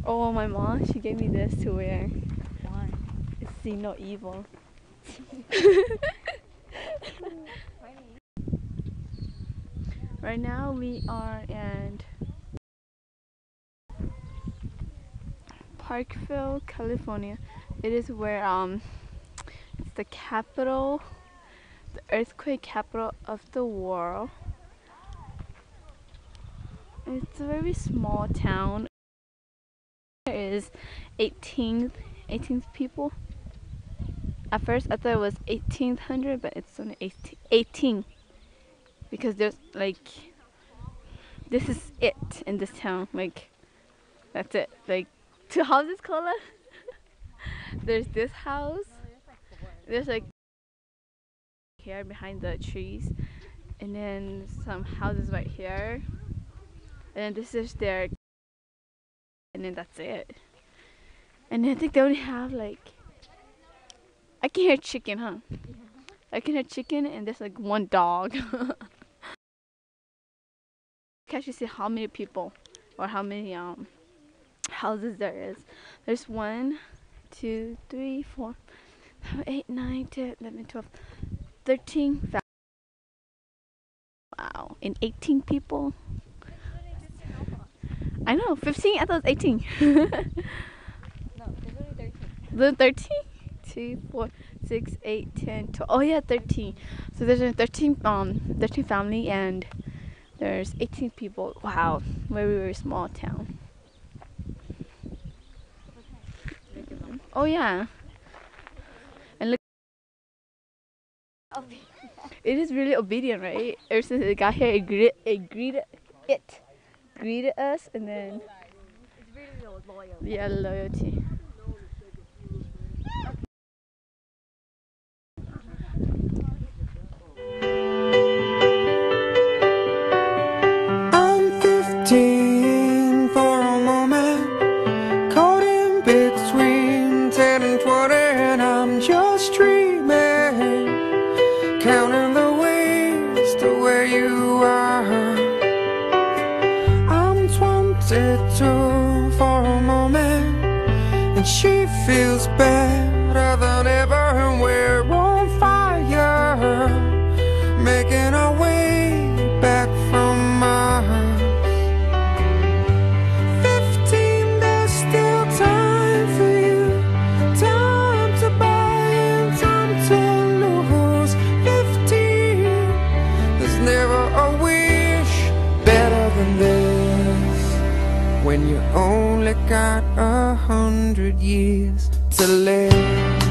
Oh, my mom, she gave me this to wear. Why? See no evil. Right now we are in Parkville, California. It is where it's the capital, the earthquake capital of the world. It's a very small town. There is 18 people. At first I thought it was 1800, but it's only 18 because there's like, this is it in this town. Like, that's it. Like, 2 houses, Cola. There's this house. There's like here behind the trees, and then some houses right here, and then this is their, and then that's it. And then I think they only have like, I can hear chicken, huh? I can hear chicken, and there's like 1 dog. Can't you see how many people or how many houses there is? There's 1, 2, 3, 4, 8, 9, 10, 11, 12, 13. Wow, and 18 people. I know, 15. I thought it was 18. No, there's only 13. The 13? 2, 4, 6, 8, 10, 12. Oh yeah, 13. So there's a 13 family, and there's 18 people. Wow, very small town. Oh yeah. And look, it is really obedient, right? Ever since it got here, it greeted us, and then It's really loyal. yeah, loyalty. I'm 15 for a moment, caught in between 10 and 20, and I'm just dreaming, counting the ways to where you are. I'm 22 for a moment, and she feels better than ever, and we're on fire, making our way back from Mars. 15, there's still time for you, time to buy and time to lose. 15, there's never a wish better than this, when you only got 100 years to live.